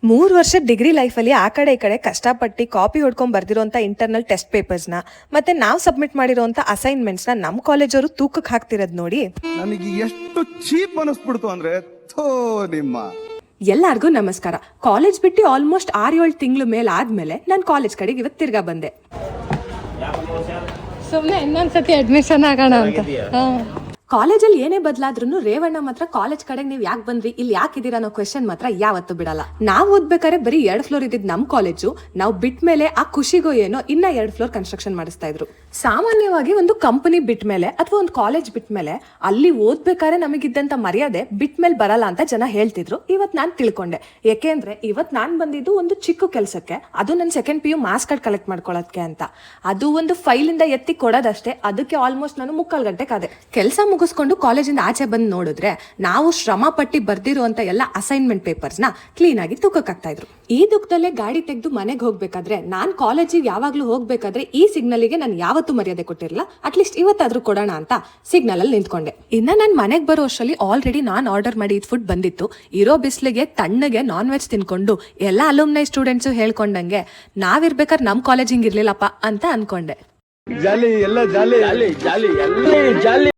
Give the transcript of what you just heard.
3 ವರ್ಷದ ಡಿಗ್ರಿ ಲೈಫಲ್ಲಿ ಆ ಕಡೆ ಈ ಕಡೆ ಕಷ್ಟಪಟ್ಟು ಕಾಪಿ ಹೊಡ್ಕೊಂಡು ಬರ್ದಿರೋಂಥ ಇಂಟರ್ನಲ್ ಟೆಸ್ಟ್ ಪೇಪರ್ಸ್ನ ಮತ್ತೆ ನಾವು ಸಬ್ಮಿಟ್ ಮಾಡಿರೋಂಥ ಅಸೈನ್ಮೆಂಟ್ಸ್ನ ನಮ್ಮ ಕಾಲೇಜವರು ತೂಕಕ್ಕೆ ಹಾಕ್ತಿರೋದು ನೋಡಿ ನನಗೆ ಎಷ್ಟು ಚೀಪ್ ಅನಿಸ್ಬಿಡ್ತು ಅಂದ್ರೆ ಥೋ ನಿಮ್ಮ. ಎಲ್ಲರಿಗೂ ನಮಸ್ಕಾರ. ಕಾಲೇಜ್ ಬಿಟ್ಟು ಆಲ್ಮೋಸ್ಟ್ 6-7 ತಿಂಗಳು ಮೇಲೆ ಆದ್ಮೇಲೆ ನಾನು ಕಾಲೇಜ್ ಕಡೆಗೆ ಇವತ್ತು ತಿರ್ಗಾ ಬಂದೆ. ಸುಮ್ಮನೆ ಇನ್ನೊಂದ್ಸತಿ ಅಡ್ಮಿಷನ್ ಆಗೋಣ ಅಂತ. ಕಾಲೇಜಲ್ಲಿ ಏನೇ ಬದಲಾದ್ರೂ ರೇವಣ್ಣ ಮಾತ್ರ ಕಾಲೇಜ್ ಕಡೆಗೆ ನೀವು ಯಾಕೆ ಬಂದ್ರಿ, ಇಲ್ಲಿ ಯಾಕಿದ್ದೀರಾ ಅನ್ನೋ ಕ್ವೆಶನ್ ಮಾತ್ರ ಯಾವತ್ತೂ ಬಿಡಲ್ಲ. ನಾವು ಓದ್ಬೇಕಾದ್ರೆ ಬರೀ 2 ಫ್ಲೋರ್ ಇದ್ದಿದ್ದು ನಮ್ಮ ಕಾಲೇಜು, ನಾವು ಬಿಟ್ಟ ಮೇಲೆ ಆ ಖುಷಿಗೋ ಏನೋ ಇನ್ನ 2 ಫ್ಲೋರ್ ಕನ್ಸ್ಟ್ರಕ್ಷನ್ ಮಾಡಿಸ್ತಾ ಇದ್ರು. ಸಾಮಾನ್ಯವಾಗಿ ಒಂದು ಕಂಪನಿ ಬಿಟ್ಟ ಮೇಲೆ ಅಥವಾ ಒಂದು ಕಾಲೇಜ್ ಬಿಟ್ಟ ಮೇಲೆ ಅಲ್ಲಿ ಓದ್ಬೇಕಾದ್ರೆ ನಮಗಿದ್ದಂತ ಮರ್ಯಾದೆ ಬಿಟ್ಟ ಮೇಲೆ ಬರಲ್ಲ ಅಂತ ಜನ ಹೇಳ್ತಿದ್ರು. ಇವತ್ತು ನಾನು ತಿಳ್ಕೊಂಡೆ. ಯಾಕೆಂದ್ರೆ ಇವತ್ತು ನಾನು ಬಂದಿದ್ದು ಒಂದು ಚಿಕ್ಕ ಕೆಲಸಕ್ಕೆ, ಅದು ನನ್ನ second PU marks card collect ಮಾಡ್ಕೊಳ್ಳೋದಕ್ಕೆ ಅಂತ. ಅದು ಒಂದು ಫೈಲಿಂದ ಎತ್ತಿ ಕೊಡೋದಷ್ಟೇ. ಅದಕ್ಕೆ ಆಲ್ಮೋಸ್ಟ್ ನಾನು 3/4 ಗಂಟೆ ಕಾದೆ. ಕೆಲಸ ಮುಗಿಸ್ಕೊಂಡು ಕಾಲೇಜಿಂದ ಆಚೆ ಬಂದು ನೋಡಿದ್ರೆ ನಾವು ಶ್ರಮ ಪಟ್ಟಿ ಬರ್ದಿರುವಂತ ಎಲ್ಲ ಅಸೈನ್ಮೆಂಟ್ ಪೇಪರ್ಸ್ ನ ಕ್ಲೀನ್ ಆಗಿ ತೂಕಕ್ಕಾಗ್ತಾ ಇದ್ರು. ಈ ದುಃಖದಲ್ಲೇ ಗಾಡಿ ತೆಗೆದು ಮನೆಗೆ ಹೋಗ್ಬೇಕಾದ್ರೆ, ನಾನ್ ಕಾಲೇಜಿಗೆ ಯಾವಾಗ್ಲೂ ಹೋಗ್ಬೇಕಾದ್ರೆ ಈ ಸಿಗ್ನಲ್ಗೆ ನಾನು ಯಾವತ್ತೂ ಮರ್ಯಾದೆ ಕೊಟ್ಟಿರಲ್ಲ. ಅಟ್ಲೀಸ್ಟ್ ಇವತ್ತಾದ್ರೂ ಕೊಡೋಣ ಅಂತ ಸಿಗ್ನಲ್ ಅಲ್ಲಿ ನಿಂತ್ಕೊಂಡೆ. ಇನ್ನ ನಾನು ಮನೆಗೆ ಬರೋ ಅಷ್ಟರಲ್ಲಿ ಆಲ್ರೆಡಿ ನಾನು ಆರ್ಡರ್ ಮಾಡಿ ಫುಡ್ ಬಂದಿತ್ತು. ಇರೋ ಬಿಸಿಲಿಗೆ ತಣ್ಣಗೆ ನಾನ್ ವೆಜ್ ತಿನ್ಕೊಂಡು ಎಲ್ಲ ಅಲುಮ್ನೈ ಸ್ಟೂಡೆಂಟ್ಸು ಹೇಳ್ಕೊಂಡಂಗೆ ನಾವಿರ್ಬೇಕಾದ್ರೆ ನಮ್ ಕಾಲೇಜ್ ಹಿಂಗಿರ್ಲಿಲ್ಲಪ್ಪ ಅಂತ ಅನ್ಕೊಂಡೆ. ಜಾಲಿ ಎಲ್ಲ ಜಾಲಿ ಜಾಲಿ ಜಾಲಿ ಎಲ್ಲ ಜಾಲಿ.